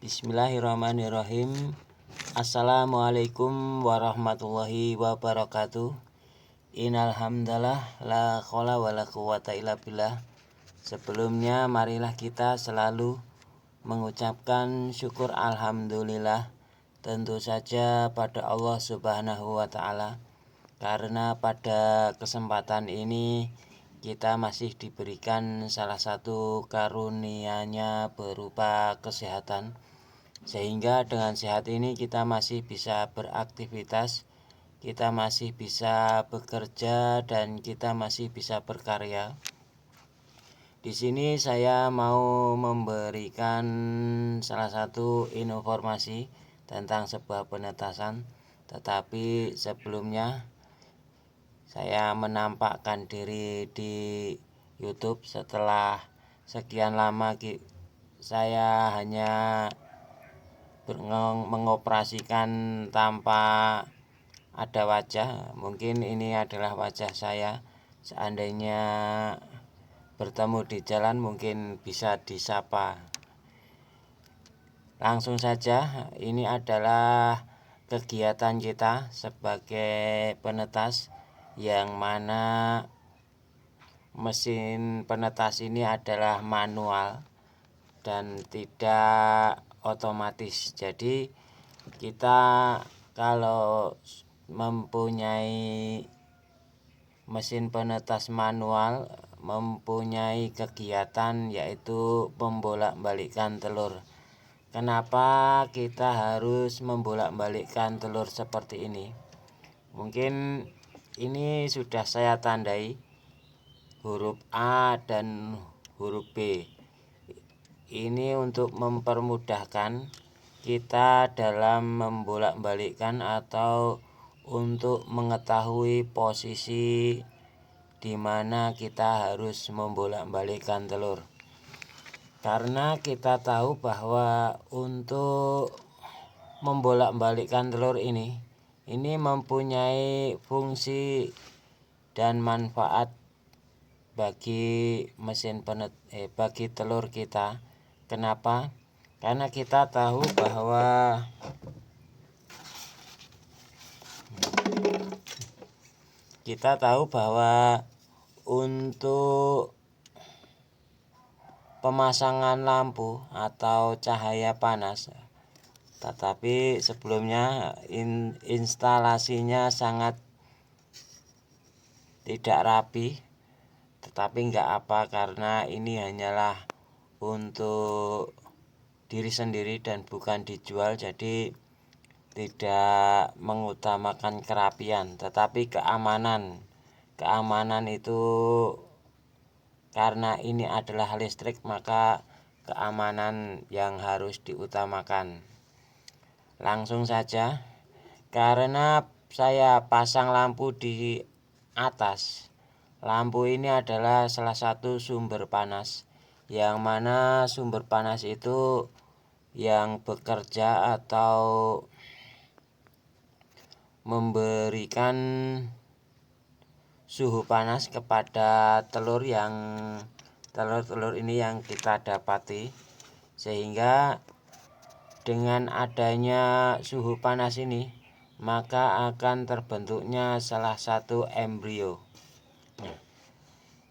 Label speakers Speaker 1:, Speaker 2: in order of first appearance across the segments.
Speaker 1: Bismillahirrahmanirrahim. Assalamualaikum warahmatullahi wabarakatuh. Innal hamdalah la qola wa la quwata illa billah. Sebelumnya marilah kita selalu mengucapkan syukur alhamdulillah tentu saja pada Allah Subhanahu wa taala, karena pada kesempatan ini kita masih diberikan salah satu karunia-Nya berupa kesehatan, sehingga dengan sehat ini kita masih bisa beraktivitas, kita masih bisa bekerja, dan kita masih bisa berkarya. Di sini saya mau memberikan salah satu informasi tentang sebuah penetasan, tetapi sebelumnya saya menampakkan diri di YouTube setelah sekian lama saya hanya mengoperasikan tanpa ada wajah. Mungkin ini adalah wajah saya. Seandainya bertemu di jalan mungkin bisa disapa. Langsung saja, ini adalah kegiatan kita sebagai penetas, yang mana mesin penetas ini adalah manual dan tidak otomatis. Jadi kita kalau mempunyai mesin penetas manual mempunyai kegiatan yaitu membolak-balikkan telur. Kenapa kita harus membolak-balikkan telur seperti ini? Mungkin ini sudah saya tandai huruf A dan huruf B. Ini untuk mempermudahkan kita dalam membolak-balikkan atau untuk mengetahui posisi di mana kita harus membolak-balikkan telur. Karena kita tahu bahwa untuk membolak-balikkan telur ini mempunyai fungsi dan manfaat bagi bagi telur kita. Kenapa? Karena kita tahu bahwa untuk pemasangan lampu atau cahaya panas, tetapi sebelumnya instalasinya sangat tidak rapi, tetapi enggak apa, karena ini hanyalah untuk diri sendiri dan bukan dijual, jadi tidak mengutamakan kerapian, tetapi keamanan itu, karena ini adalah listrik, maka keamanan yang harus diutamakan. Langsung saja, karena saya pasang lampu di atas, lampu ini adalah salah satu sumber panas, yang mana sumber panas itu yang bekerja atau memberikan suhu panas kepada telur ini yang kita dapati, sehingga dengan adanya suhu panas ini maka akan terbentuknya salah satu embrio.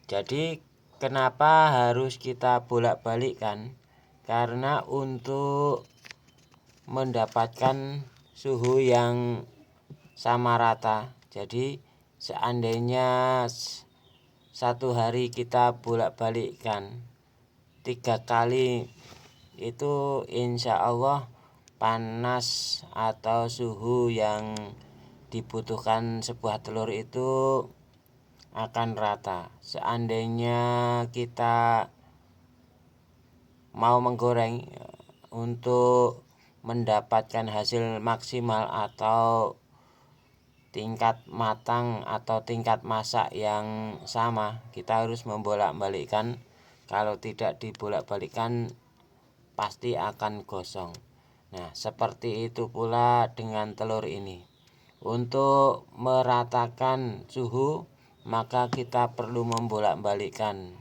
Speaker 1: Jadi kenapa harus kita bolak-balikkan? Karena untuk mendapatkan suhu yang sama rata. Jadi seandainya satu hari kita bolak-balikkan 3 kali, itu insya Allah panas atau suhu yang dibutuhkan sebuah telur itu akan rata. Seandainya kita mau menggoreng untuk mendapatkan hasil maksimal atau tingkat matang atau tingkat masak yang sama, kita harus membolak-balikkan. Kalau tidak dibolak-balikkan pasti akan gosong. Nah, seperti itu pula dengan telur ini. Untuk meratakan suhu, maka kita perlu membolak-balikkan.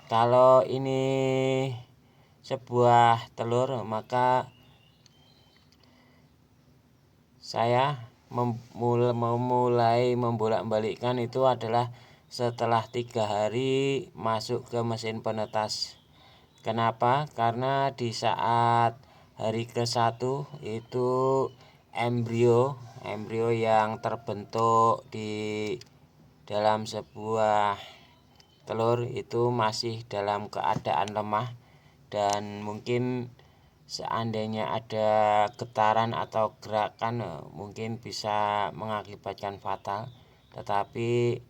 Speaker 1: Kalau ini sebuah telur, maka saya memulai membolak-balikkan itu adalah setelah 3 hari masuk ke mesin penetas. Kenapa? Karena di saat hari ke-1 itu embrio yang terbentuk di dalam sebuah telur itu masih dalam keadaan lemah, dan mungkin seandainya ada getaran atau gerakan mungkin bisa mengakibatkan fatal. Tetapi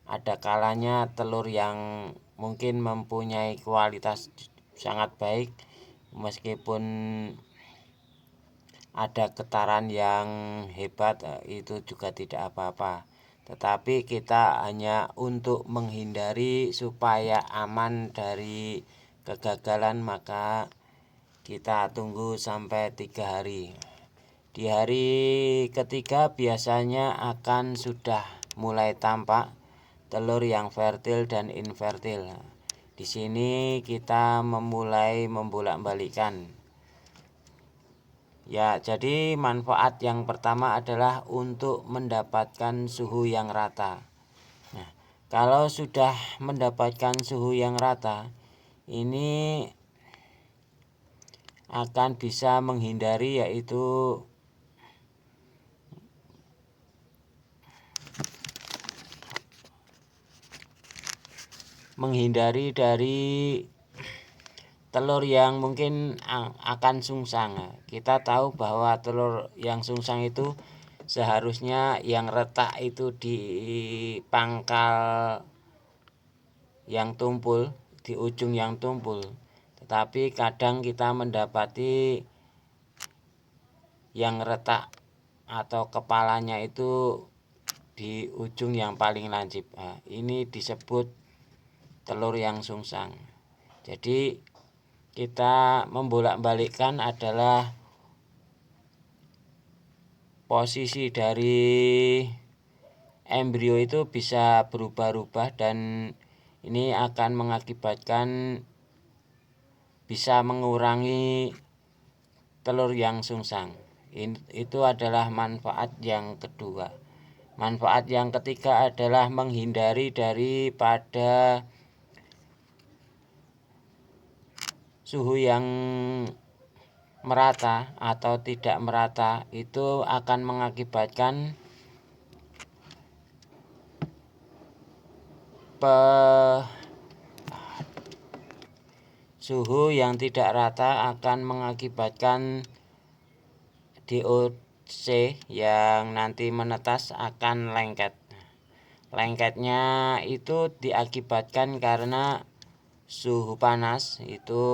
Speaker 1: ada kalanya telur yang mungkin mempunyai kualitas sangat baik, meskipun ada getaran yang hebat itu juga tidak apa-apa. Tetapi kita hanya untuk menghindari supaya aman dari kegagalan, maka kita tunggu sampai 3 hari. Di hari ketiga biasanya akan sudah mulai tampak telur yang fertil dan infertil. Di sini kita memulai membolak-balikkan. Ya, jadi manfaat yang pertama adalah untuk mendapatkan suhu yang rata. Nah, kalau sudah mendapatkan suhu yang rata, ini akan bisa menghindari yaitu dari telur yang mungkin akan sungsang. Kita tahu bahwa telur yang sungsang itu seharusnya yang retak itu di pangkal yang tumpul, di ujung yang tumpul. Tetapi kadang kita mendapati yang retak atau kepalanya itu di ujung yang paling lancip. Nah, ini disebut telur yang sungsang. Jadi kita membolak-balikkan adalah posisi dari embrio itu bisa berubah-ubah, dan ini akan mengakibatkan bisa mengurangi telur yang sungsang. Itu adalah manfaat yang kedua. Manfaat yang ketiga adalah menghindari daripada suhu yang merata atau tidak merata. Itu akan mengakibatkan suhu yang tidak rata akan mengakibatkan DOC yang nanti menetas akan lengket. Lengketnya itu diakibatkan karena suhu panas itu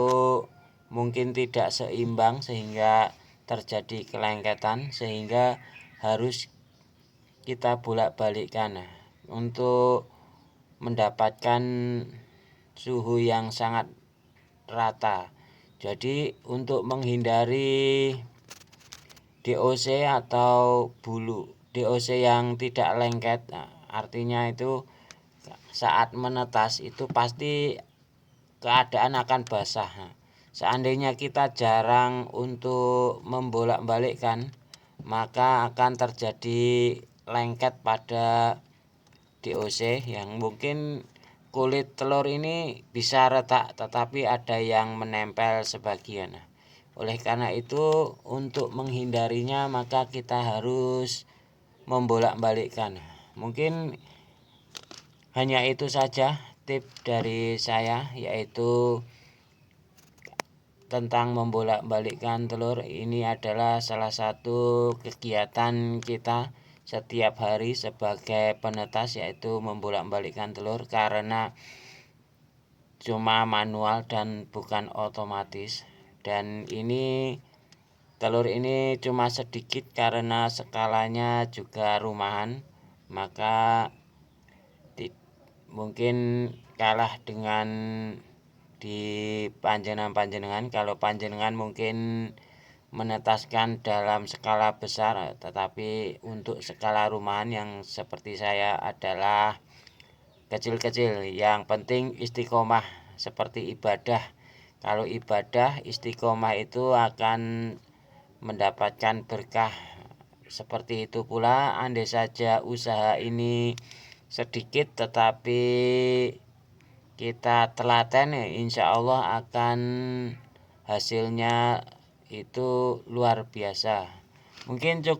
Speaker 1: mungkin tidak seimbang sehingga terjadi kelengketan, sehingga harus kita bolak-balikkan untuk mendapatkan suhu yang sangat rata. Jadi untuk menghindari DOC atau bulu DOC yang tidak lengket, artinya itu saat menetas itu pasti keadaan akan basah. Seandainya kita jarang untuk membolak-balikkan, maka akan terjadi lengket pada DOC yang mungkin kulit telur ini bisa retak, tetapi ada yang menempel sebagian. Oleh karena itu, untuk menghindarinya maka kita harus membolak-balikkan. Mungkin hanya itu saja tip dari saya, yaitu tentang membolak-balikkan telur. Ini adalah salah satu kegiatan kita setiap hari sebagai penetas, yaitu membolak-balikkan telur, karena cuma manual dan bukan otomatis. Dan ini telur ini cuma sedikit karena skalanya juga rumahan, maka mungkin kalah dengan di panjenengan. Kalau panjenengan mungkin menetaskan dalam skala besar, tetapi untuk skala rumahan yang seperti saya adalah kecil-kecil. Yang penting istiqomah seperti ibadah. Kalau ibadah istiqomah itu akan mendapatkan berkah. Seperti itu pula andai saja usaha ini sedikit tetapi kita telaten, insya Allah akan hasilnya itu luar biasa. Mungkin cukup